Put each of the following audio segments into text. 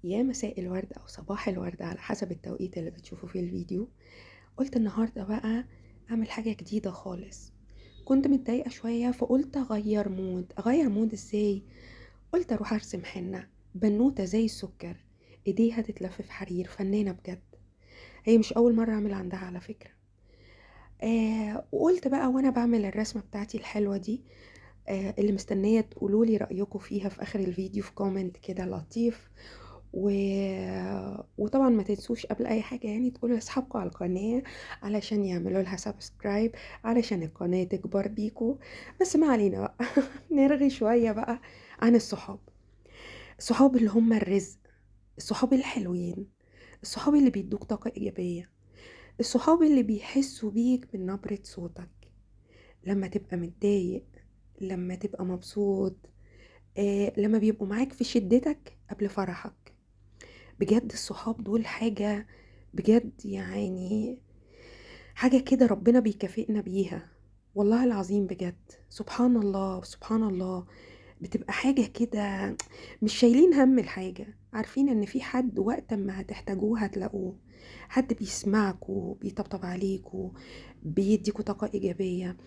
يا مساء الورد أو صباح الورد على حسب التوقيت اللي بتشوفوا فيه الفيديو. قلت النهاردة بقى أعمل حاجة جديدة خالص. كنت متضايقة شوية فقلت أغير مود إزاي؟ قلت أروح أرسم حنة بنوتة زي السكر، إيديها تتلف في حرير، فنانة بجد. هي مش أول مرة أعمل عندها على فكرة. وقلت بقى وأنا بعمل الرسمة بتاعتي الحلوة دي، اللي مستنية تقولولي رأيكم فيها في آخر الفيديو في كومنت كده لطيف. و... وطبعا ما تنسوش قبل اي حاجة يعني تقولوا لاصحابكم على القناة علشان يعملوا لها سبسكرايب، علشان القناة تكبر بيكوا. بس ما علينا بقى نرغي شوية بقى عن الصحاب. الصحاب اللي هم الرزق، الصحاب الحلوين، الصحاب اللي بيدوك طاقة إيجابية، الصحاب اللي بيحسوا بيك من نبرة صوتك لما تبقى متضايق، لما تبقى مبسوط، لما بيبقوا معاك في شدتك قبل فرحك. بجد الصحاب دول حاجة، بجد يعني حاجة كده ربنا بيكافئنا بيها. والله العظيم بجد، سبحان الله سبحان الله. بتبقى حاجة كده، مش شايلين هم الحاجة، عارفين ان في حد وقت ما هتحتاجوه هتلاقوه. حد بيسمعكوا، بيطبطب عليكوا، بيديكوا طاقة إيجابية.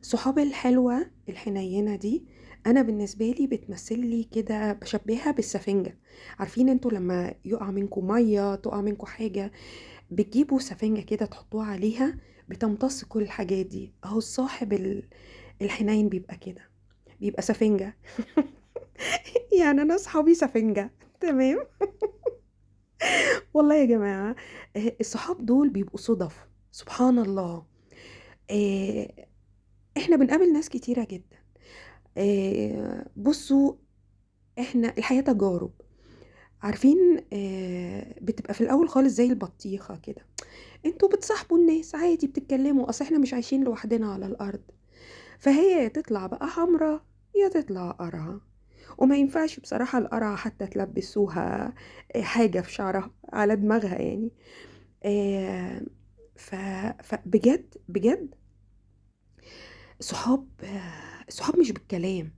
صحاب الحلوة الحنينة دي انا بالنسبة لي بتمثل لي كده، بشبهها بالسفنجة. عارفين انتوا لما يقع منكم مية، تقع منكم حاجة، بتجيبوا سفنجة كده تحطوها عليها، بتمتص كل الحاجات دي. اهو الصاحب الحنين بيبقى كده، بيبقى سفنجة. يعني انا اصحابي سفنجة، تمام. والله يا جماعة، الصحاب دول بيبقوا صدف، سبحان الله. آه، احنا بنقابل ناس كتيرة جدا. بصوا، احنا الحياة تجارب. عارفين، بتبقى في الاول خالص زي البطيخة كده، انتوا بتصاحبوا الناس عادي، بتتكلموا، اصل احنا مش عايشين لوحدنا على الارض. فهي يا تطلع بقى حمرا يا تطلع قرعة. وما ينفعش بصراحة القرعة حتى تلبسوها حاجة في شعرها على دماغها يعني. آه، ف- فبجد بجد، صحاب، صحاب مش بالكلام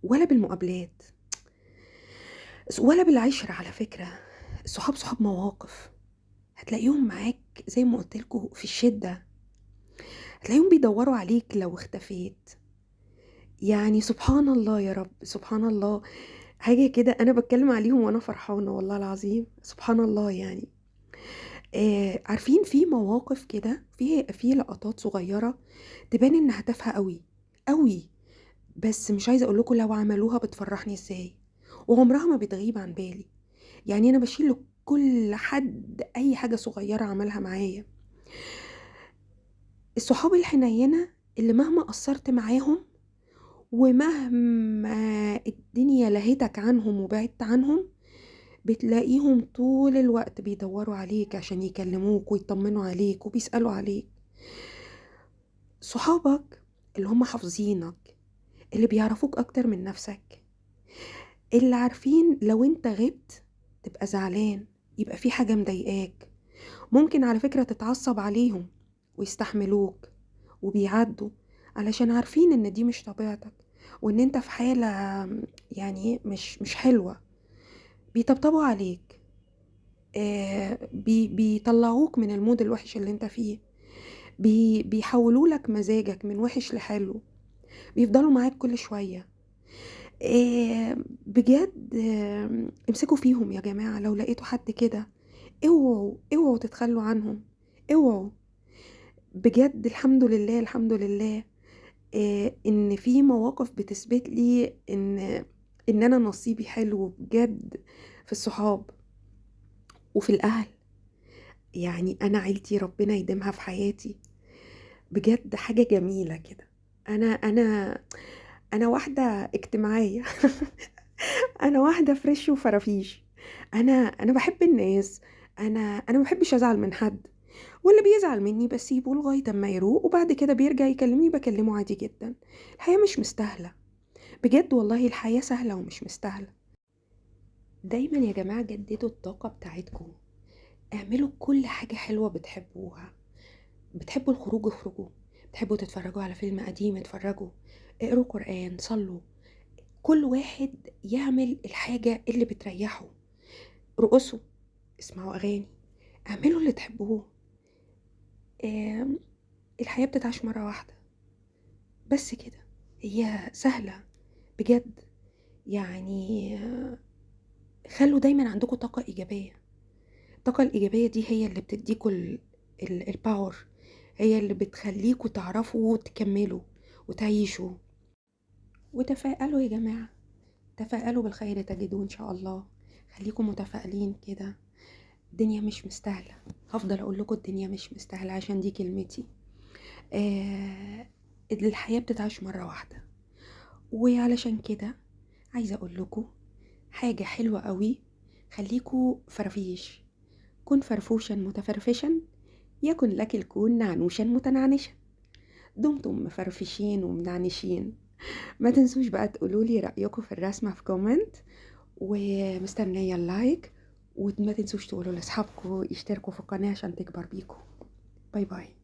ولا بالمقابلات ولا بالعشرة على فكرة. الصحاب صحاب مواقف. هتلاقيهم معاك زي ما قلت لكم في الشدة، هتلاقيهم بيدوروا عليك لو اختفيت. يعني سبحان الله يا رب، سبحان الله. حاجة كده أنا بتكلم عليهم وأنا فرحانة، والله العظيم سبحان الله يعني. عارفين في مواقف كده، في لقطات صغيرة تبان إنها تافهة قوي قوي، بس مش عايزة أقول لكم لو عملوها بتفرحني إزاي، وعمرها ما بتغيب عن بالي. يعني أنا بشيل كل حد أي حاجة صغيرة عملها معايا. الصحاب الحنينة اللي مهما قصرت معاهم ومهما الدنيا لهتك عنهم وبعدت عنهم، بتلاقيهم طول الوقت بيدوروا عليك عشان يكلموك ويطمنوا عليك وبيسألوا عليك. صحابك اللي هم حافظينك، اللي بيعرفوك أكتر من نفسك، اللي عارفين لو انت غبت تبقى زعلان، يبقى في حاجة مضايقاك، ممكن على فكرة تتعصب عليهم ويستحملوك وبيعدوا، علشان عارفين ان دي مش طبيعتك، وان انت في حالة يعني مش حلوة. بيطبطبوا عليك، بيطلعوك من المود الوحش اللي انت فيه، بيحولوا لك مزاجك من وحش لحلو، بيفضلوا معاك كل شوية. بجد، امسكوا فيهم يا جماعة لو لقيتوا حد كده. اوعوا اوعوا تتخلوا عنهم، اوعوا. بجد الحمد لله الحمد لله، ان في مواقف بتثبت لي ان انا نصيبي حلو بجد في الصحاب وفي الاهل. يعني انا عيلتي ربنا يديمها في حياتي، بجد حاجة جميلة كده. انا واحدة اجتماعية. انا واحدة فريش وفرافيش. انا بحب الناس. انا ما بحبش ازعل من حد، واللي بيزعل مني بسيبه لغاية اما يروق، وبعد كده بيرجع يكلمني بكلمه عادي جدا. الحياة مش مستاهلة، بجد والله الحياة سهلة ومش مستاهلة. دايما يا جماعة جددوا الطاقة بتاعتكم، اعملوا كل حاجة حلوة بتحبوها. بتحبوا الخروج اخرجوا، بتحبوا تتفرجوا على فيلم قديم اتفرجوا، اقروا قرآن، صلوا. كل واحد يعمل الحاجة اللي بتريحه. رقصوا، اسمعوا أغاني، اعملوا اللي تحبوه. آم، الحياة بتتعاش مرة واحدة بس كده، هي سهلة بجد. يعني خلوا دايما عندكم طاقة إيجابية. الطاقة الإيجابية دي هي اللي بتديكوا الباور، هي اللي بتخليكوا تعرفوا تكملوا وتعيشوا. وتفائلوا يا جماعة، تفائلوا بالخير تجدوه إن شاء الله. خليكم متفائلين كده. الدنيا مش مستاهلة، هفضل أقول لكم الدنيا مش مستاهلة عشان دي كلمتي. الحياة بتتعاش مرة واحدة، وعلشان كده عايزة أقول لكم حاجة حلوة قوي. خليكوا فرفيش، كن فرفوشا متفرفشا، يكن لك الكون نعنوشا متنعنشا. دمتم مفرفشين ومنعنشين. ما تنسوش بقى تقولولي رأيكم في الرسمة في كومنت، ومستنية اللايك. وما تنسوش تقولوا لأصحابكم يشتركوا في القناة عشان تكبر بيكم. باي باي.